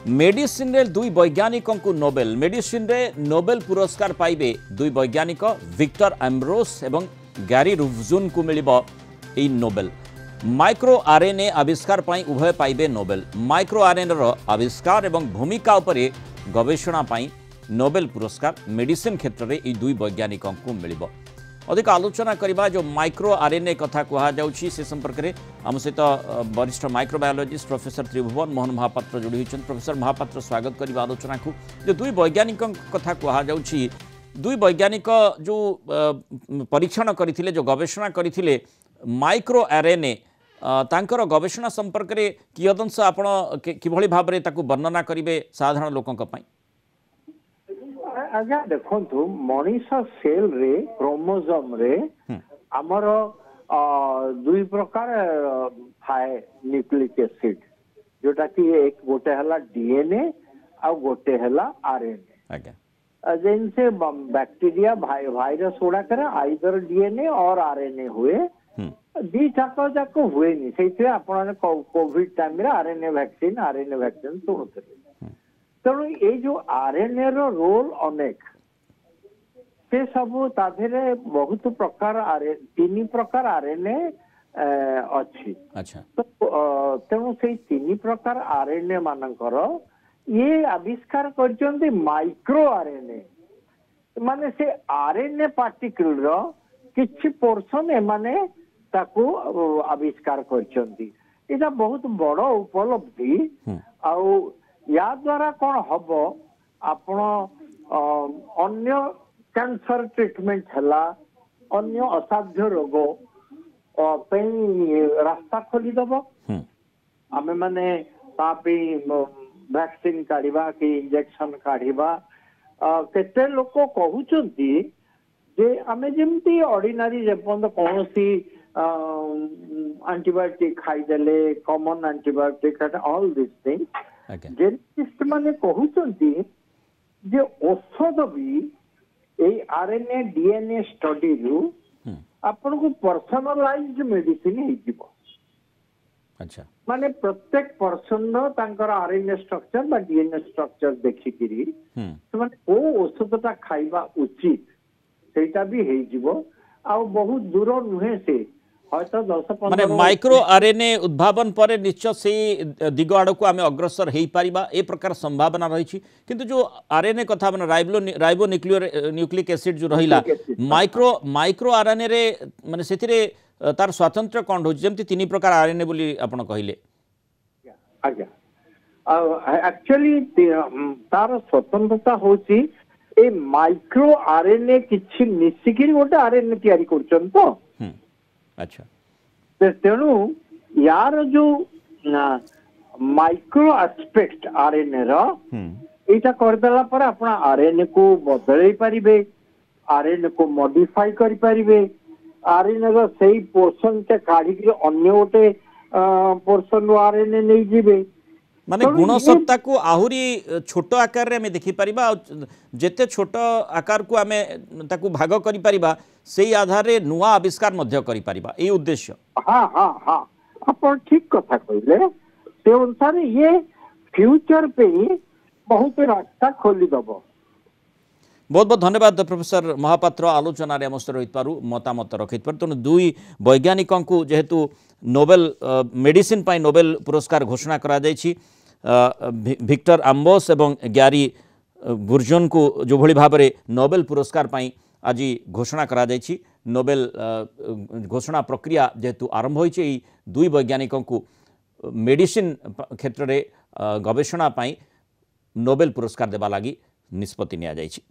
Medicine रे दुई वैज्ञानिक को नोबेल मेडिसिन रे नोबेल पुरस्कार पाइबे दुई वैज्ञानिक विक्टर एम्ब्रोस एवं गैरी रुफजुन को मिलिबो एई नोबेल। माइक्रो आरएनए आविष्कार पाई उभय पाइबे नोबेल। माइक्रो आरएनए रो आविष्कार एवं भूमिका उपरे गवेषणा पाई नोबेल पुरस्कार मेडिसिन क्षेत्र में यह दुई वैज्ञानिक को मिलिबो। अधिक आलोचना करबा जो माइक्रो आरएनए कथा कहा जाउछि से संपर्क में आम सहित वरिष्ठ माइक्रोबायोलॉजिस्ट प्रोफेसर त्रिभुवन मोहन महापात्र जोड़ी होइछन। प्रोफेसर महापात्र स्वागत करबा आलोचना को। जो दुई वैज्ञानिक कथा कहा जाउछि दुई वैज्ञानिक जो परीक्षण करथिले जो गवेषणा करथिले माइक्रो आरएनए तांकर गवेषणा संपर्क में कियदंश आपण किभଳି भाबरे ताकू वर्णना करिवे साधारण लोकंक पई। आज्ञा देखु मनीष सेल रे क्रोमोसोम रे आमर दुई प्रकार थाए न्यूक्लिक एसिड जोटा कि एक गोटे हला डीएनए आ गोटे हला आरएनए। आज्ञा जैसे बैक्टीरिया वायरस गुड़ा करे आइदर डीएनए और आरएनए हुए दी जाक जाक हुए से आपने कोविड टाइम रे आरएनए वैक्सीन शुणुते। तेणु ये जो आरएनए रो रोल अनेक से सब ताधे बहुत प्रकार तीन प्रकार आरएनए अच्छी। अच्छा तो तेणु से तीन प्रकार आरएनए मानकर ये आविष्कार कर माइक्रो आरएनए माने से आरएनए पार्टिकल रो किछि पोर्शन एमाने ताकू आविष्कार कर बहुत बड़ उपलब्धि। आउ या द्वारा कौन हम आपण अन्य कैंसर ट्रीटमेंट है अन्य असाध्य रोग रास्ता खोलीदेव। आमे माने वैक्सीन काढ़ा कि इंजेक्शन काढ़ा केते लोक कहउचंती जे आमे जेमती ऑर्डिनरी जेपन कौन सी एंटीबायोटिक खाईदेले common antibiotic all this thing geneticist माने कहउचंती जे औषध भी ए आरएनए डीएनए स्टडी रु आपन को पर्सनलाइज्ड मेडिसिन हे जीवो। अच्छा माने प्रत्येक पर्सन नो तांकर आरएनए स्ट्रक्चर बा डीएनए स्ट्रक्चर देखि किरी माने ओ औषधटा खाइबा उचित सेटा भी हे जीवो। आ बहुत दूर नुहे से माने माइक्रो आरएनए उद्भावन पर निश्चय से दिग आड़ को आम अग्रसर हो पारिबा ए प्रकार संभावना रही। किंतु जो आरएनए कथा माने राइबो न्यूक्लिक एसिड जो रहिला माइक्रो आरएनए रे माने सेथिरे तार स्वातंत्र्य कोन हो जेमति तीन प्रकार आरएनए बोली आपण कहिले। आज्ञा एक्चुअली तार स्वतंत्रता होची ए माइक्रो आरएनए किछि मिसिकिरी गोटे आरएनए तयारी करछन तो। अच्छा तेणु यार जो माइक्रो एस्पेक्ट आरएनए रो एटा करदेला पर अपना आरएनए को बदलई पारिबे आरएनए को मॉडिफाई करि पारिबे आरएनए रो सही पोर्शन के काढी के अन्य गोटे पोर्शन रो आरएनए नै जिबे माने गुणसत्ता को आहुरी छोट आकार रे हमें देखि परिबा जेते छोट आकार को हमें ताकू भाग करि परिबा सेही आधार रे नुआ आविष्कार मध्य करि परिबा ए उद्देश्य। हां हां हां अपन ठीक कथा कइले से अनुसार ये फ्यूचर पे बहुत रास्ता खोली दबो। बहुत बहुत धन्यवाद प्रोफेसर महापात्र आलोचना रे मस्त रहित पारु मतामत रखित पर। तेणु दुई वैज्ञानिक को जेहेतु नोबेल मेडिसिन पाई नोबेल पुरस्कार घोषणा करा जायछि विक्टर एम्ब्रोस एवं गैरी रुफजुन को जो भली भाव में नोबेल पुरस्कार पाई आज घोषणा करा जायछि। नोबेल घोषणा प्रक्रिया जेहेतु आरंभ होइछि दुई वैज्ञानिक को मेडिसिन क्षेत्र में गवेषणा पाई नोबेल पुरस्कार देवा लगी निष्पत्ति निया जायछि।